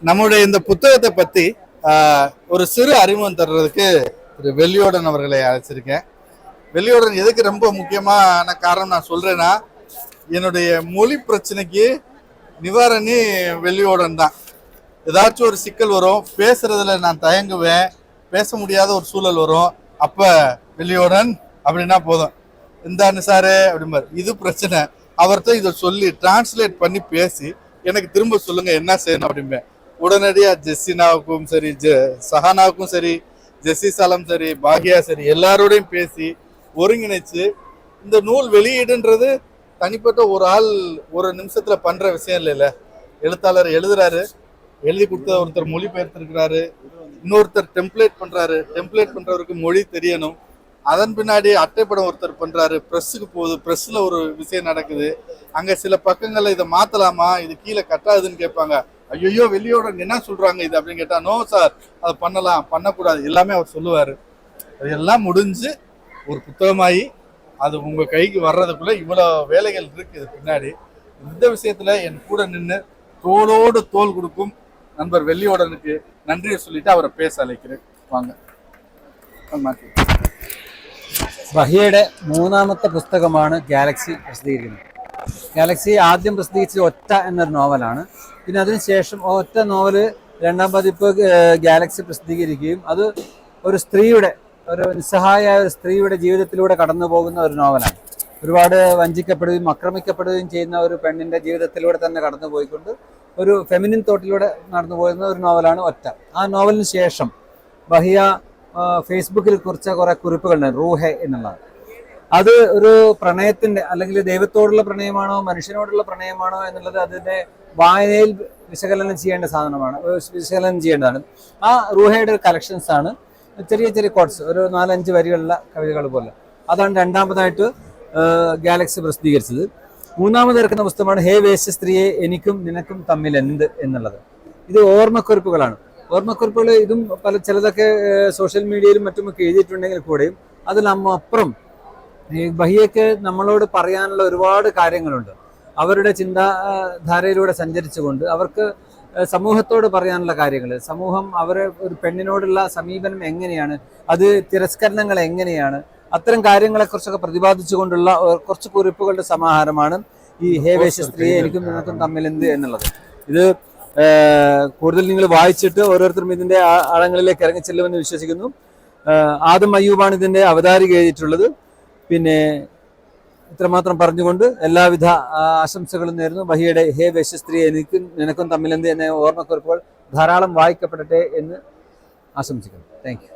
நம்முடைய இந்த புத்தகத்தை பத்தி ஒரு சிறு அறிமுகம் தர்றதுக்கு திரு வெள்ளியோடன் அவர்களை அழைச்சிருக்கேன். வெள்ளியோடன் எதுக்கு ரொம்ப முக்கியமான காரணம் நான் சொல்றேன்னா, என்னுடைய மொழி பிரச்சனைக்கு நிவாரணி வெள்ளியோடன் தான். ஏதாச்சும் ஒரு சிக்கல் வரும், பேசுறதுல நான் தயங்குவேன், பேச முடியாத ஒரு சூழல் வரும். அப்ப வெள்ளியோடன் அப்படின்னா போதும், இந்தான்னு சாரு அப்படிம்பாரு. இது பிரச்சனை. அவர்கிட்ட இதை சொல்லி டிரான்ஸ்லேட் பண்ணி பேசி எனக்கு திரும்ப சொல்லுங்க என்ன செய்யணும் அப்படிம்பேன். உடனடியா ஜெஸ்ஸினாவுக்கும் சரி, சஹானாவுக்கும் சரி, ஜெஸ்ஸி சாலம் சரி, பாகியா சரி, எல்லாரோடையும் பேசி ஒருங்கிணைச்சு இந்த நூல் வெளியீடுன்றது தனிப்பட்ட ஒரு ஆள் ஒரு நிமிஷத்துல பண்ற விஷயம் இல்லைல்ல. எழுத்தாளர் எழுதுறாரு, எழுதி கொடுத்த ஒருத்தர் மொழிபெயர்த்திருக்கிறாரு, இன்னொருத்தர் டெம்ப்ளேட் பண்றாரு, டெம்ப்ளேட் பண்றவருக்கு மொழி தெரியணும், அதன் பின்னாடி அட்டைப்படம் ஒருத்தர் பண்றாரு, ப்ரெஸ்ஸுக்கு போகுது, ப்ரெஸ்ல ஒரு விஷயம் நடக்குது, அங்க சில பக்கங்கள்ல இதை மாத்தலாமா, இது கீழே கட்டாதுன்னு கேட்பாங்க. ஐயோ வெளியோட என்ன சொல்றாங்க இது அப்படின்னு கேட்டா, நோ சார் அதை பண்ணலாம் பண்ணக்கூடாது எல்லாமே அவர் சொல்லுவாரு. அதெல்லாம் முடிஞ்சு ஒரு புத்தகமாயி அது உங்க கைக்கு வர்றதுக்குள்ள இவ்வளவு வேலைகள் இருக்குது பின்னாடி. இந்த விஷயத்துல என் கூட நின்று தோளோடு தோல் கொடுக்கும் நண்பர் வெள்ளியோடனுக்கு நன்றியை சொல்லிட்டு അവരെ பேச அழைக்கிறேன். വാങ്ങ. ബഹിയയുടെ മൂന്നാമത്തെ പുസ്തകമാണ് ഗാലക്സി പ്രസിദ്ധീകരിക്കുന്നത്. ഗാലക്സി ആദ്യം പ്രസിദ്ധീകരിച്ചത് ഒറ്റ എന്നൊരു നോവലാണ്. പിന്നെ അതിനുശേഷം ഒറ്റ നോവല് രണ്ടാം പതിപ്പ് ഗാലക്സി പ്രസിദ്ധീകരിക്കുകയും അത് ഒരു സ്ത്രീയുടെ, ഒരു നിസ്സഹായായ ഒരു സ്ത്രീയുടെ ജീവിതത്തിലൂടെ കടന്നു പോകുന്ന ഒരു നോവലാണ്. ഒരുപാട് വഞ്ചിക്കപ്പെടുകയും ആക്രമിക്കപ്പെടുകയും ചെയ്യുന്ന ഒരു പെണ്ണിൻ്റെ ജീവിതത്തിലൂടെ തന്നെ കടന്നു പോയിക്കൊണ്ട് ഒരു ഫെമിനിൻ തോട്ടിലൂടെ നടന്നു പോകുന്ന ഒരു നോവലാണ് ഒറ്റ. ആ നോവലിന് ശേഷം ബഹിയ ഫേസ്ബുക്കിൽ കുറിച്ച കുറേ കുറിപ്പുകളുണ്ട്, റൂഹെ എന്നുള്ളത്. അത് ഒരു പ്രണയത്തിൻ്റെ അല്ലെങ്കിൽ ദൈവത്തോടുള്ള പ്രണയമാണോ മനുഷ്യനോടുള്ള പ്രണയമാണോ എന്നുള്ളത് അതിൻ്റെ വായനയിൽ വിശകലനം ചെയ്യേണ്ട സാധനമാണ്, വിശകലനം ചെയ്യേണ്ടതാണ്. ആ റൂഹയുടെ ഒരു കളക്ഷൻസ് ആണ്, ചെറിയ ചെറിയ കോട്സ്, ഒരു 4-5 വരികളുള്ള കവിതകൾ പോലെ. അതാണ് രണ്ടാമതായിട്ട് ഗാലക്സി പ്രസിദ്ധീകരിച്ചത്. മൂന്നാമത് ഇറക്കുന്ന പുസ്തകമാണ് ഹേ വേശ്യ സ്ത്രീയെ എനിക്കും നിനക്കും തമ്മിൽ എന്ത് എന്നുള്ളത്. ഇത് ഓർമ്മക്കുറിപ്പുകളാണ്. ഓർമ്മക്കുറിപ്പുകൾ ഇതും ചിലതൊക്കെ സോഷ്യൽ മീഡിയയിലും മറ്റുമൊക്കെ എഴുതിയിട്ടുണ്ടെങ്കിൽ കൂടെയും അതിനപ്പുറം ബഹിയയ്ക്ക് നമ്മളോട് പറയാനുള്ള ഒരുപാട് കാര്യങ്ങളുണ്ട്. അവരുടെ ചിന്താധാരയിലൂടെ സഞ്ചരിച്ചുകൊണ്ട് അവർക്ക് സമൂഹത്തോട് പറയാനുള്ള കാര്യങ്ങൾ, സമൂഹം അവരെ ഒരു പെണ്ണിനോടുള്ള സമീപനം എങ്ങനെയാണ്, അത് തിരസ്കരണങ്ങൾ എങ്ങനെയാണ്, അത്തരം കാര്യങ്ങളെക്കുറിച്ചൊക്കെ പ്രതിപാദിച്ചുകൊണ്ടുള്ള കുറച്ച് കുറിപ്പുകളുടെ സമാഹാരമാണ് ഈ ഹേ വേശ്യ സ്ത്രീയെ എനിക്കും നിനക്കും തമ്മിലെന്ത് എന്നുള്ളത്. ഇത് കൂടുതൽ നിങ്ങൾ വായിച്ചിട്ട് ഓരോരുത്തരും ഇതിൻ്റെ ആഴങ്ങളിലേക്ക് ഇറങ്ങിച്ചെല്ലുമെന്ന് വിശ്വസിക്കുന്നു. ആദം അയ്യൂബാണ് ഇതിൻ്റെ അവതാരിക എഴുതിയിട്ടുള്ളത്. പിന്നെ ഇത്രമാത്രം പറഞ്ഞുകൊണ്ട് എല്ലാവിധ ആശംസകളും നേരുന്നു. ബഹിയുടെ ഹേ വേശ്യ സ്ത്രീ എനിക്കും നിനക്കും തമ്മിലെന്ത് എന്ന ഓർമ്മക്കുറിപ്പുകൾ ധാരാളം വായിക്കപ്പെടട്ടെ എന്ന് ആശംസിക്കുന്നു. Thank you.